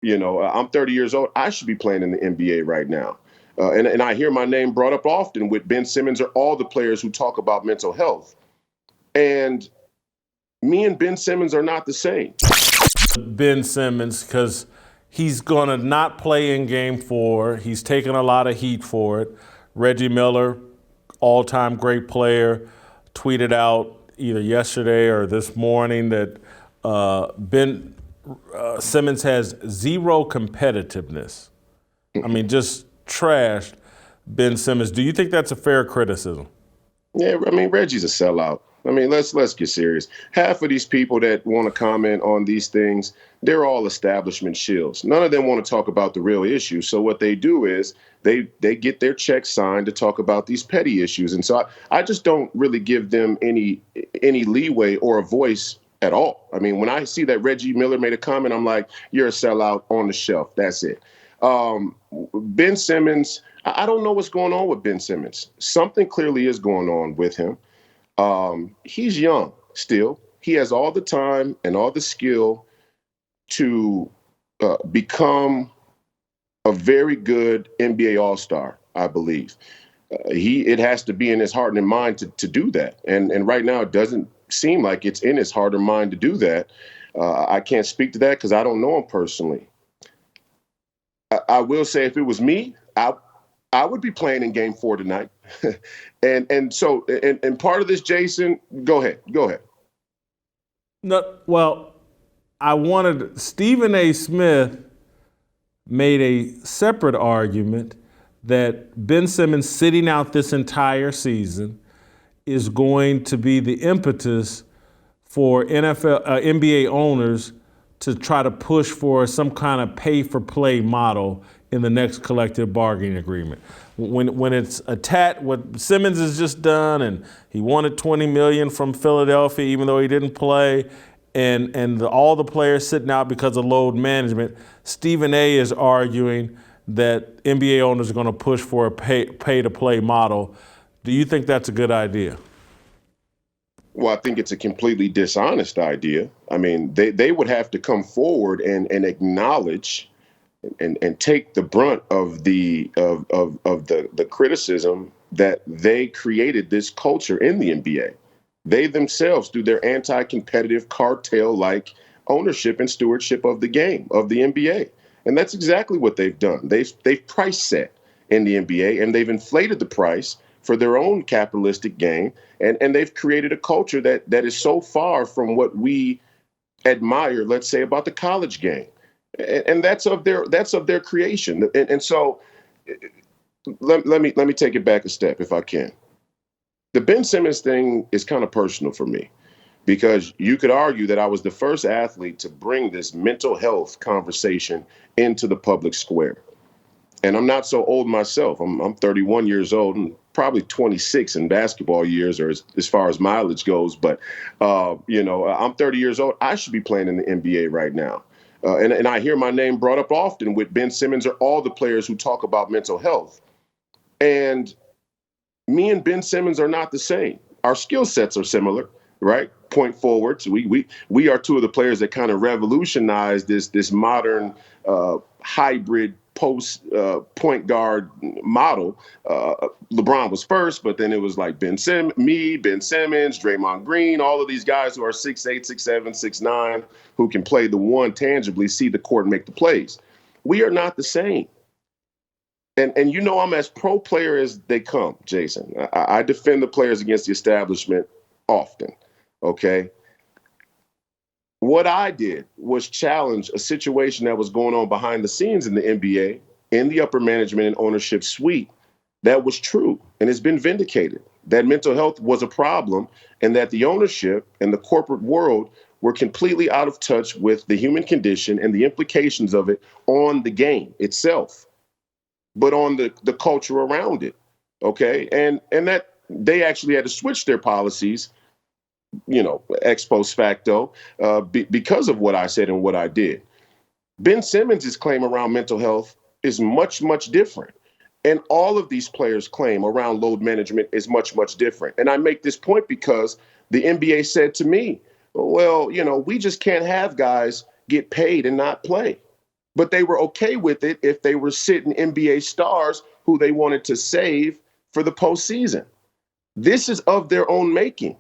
I'm 30 years old. I should be playing in the NBA right now. And I hear my name brought up often with Ben Simmons or all the players who talk about mental health. And me and Ben Simmons are not the same. Ben Simmons, because he's going to not play in game 4. He's taken a lot of heat for it. Reggie Miller, all-time great player, tweeted out either yesterday or this morning that Ben Simmons has zero competitiveness. I mean, just trashed Ben Simmons. Do you think that's a fair criticism? Yeah, I mean, Reggie's a sellout. I mean, let's get serious. Half of these people that want to comment on these things, they're all establishment shills. None of them want to talk about the real issue. So what they do is they get their checks signed to talk about these petty issues. And so I just don't really give them any leeway or a voice at all. I mean, when I see that Reggie Miller made a comment, I'm like, you're a sellout on the shelf. That's it. Ben Simmons, I don't know what's going on with Ben Simmons. Something clearly is going on with him. He's young still. He has all the time and all the skill to become a very good NBA All-Star, I believe. It has to be in his heart and mind to do that. And right now it doesn't seem like it's in his heart or mind to do that. I can't speak to that because I don't know him personally. I will say if it was me, I would be playing in game 4 tonight. and so part of this, Jason, go ahead. No, well, Stephen A. Smith made a separate argument that Ben Simmons sitting out this entire season is going to be the impetus for NBA owners to try to push for some kind of pay-for-play model in the next collective bargaining agreement. When it's what Simmons has just done, and he wanted $20 million from Philadelphia, even though he didn't play, and all the players sitting out because of load management, Stephen A. is arguing that NBA owners are going to push for a pay-to-play model. Do you think that's a good idea? Well, I think it's a completely dishonest idea. I mean, they would have to come forward and acknowledge and take the brunt of the criticism that they created this culture in the NBA. They themselves, through their anti-competitive cartel-like ownership and stewardship of the game, of the NBA. And that's exactly what they've done. They've price set in the NBA, and they've inflated the price for their own capitalistic gain. And they've created a culture that is so far from what we admire, let's say, about the college game. And that's of their creation. And so let me take it back a step if I can. The Ben Simmons thing is kind of personal for me because you could argue that I was the first athlete to bring this mental health conversation into the public square. And I'm not so old myself. I'm 31 years old and probably 26 in basketball years, or as far as mileage goes. But, I'm 30 years old. I should be playing in the NBA right now. And I hear my name brought up often with Ben Simmons or all the players who talk about mental health. And me and Ben Simmons are not the same. Our skill sets are similar, right? Point forwards. We are two of the players that kind of revolutionized this modern hybrid post point guard model. LeBron was first, but then it was like Ben Simmons, Draymond Green, all of these guys who are 6'8", 6'7", 6'9", who can play the one tangibly, see the court and make the plays. We are not the same. And I'm as pro player as they come, Jason. I defend the players against the establishment often, okay? What I did was challenge a situation that was going on behind the scenes in the NBA, in the upper management and ownership suite, that was true and has been vindicated, that mental health was a problem and that the ownership and the corporate world were completely out of touch with the human condition and the implications of it on the game itself, but on the culture around it, okay? And that they actually had to switch their policies, ex post facto, because of what I said and what I did. Ben Simmons' claim around mental health is much, much different. And all of these players' claim around load management is much, much different. And I make this point because the NBA said to me, well, we just can't have guys get paid and not play. but they were okay with it if they were sitting NBA stars who they wanted to save for the postseason. This is of their own making.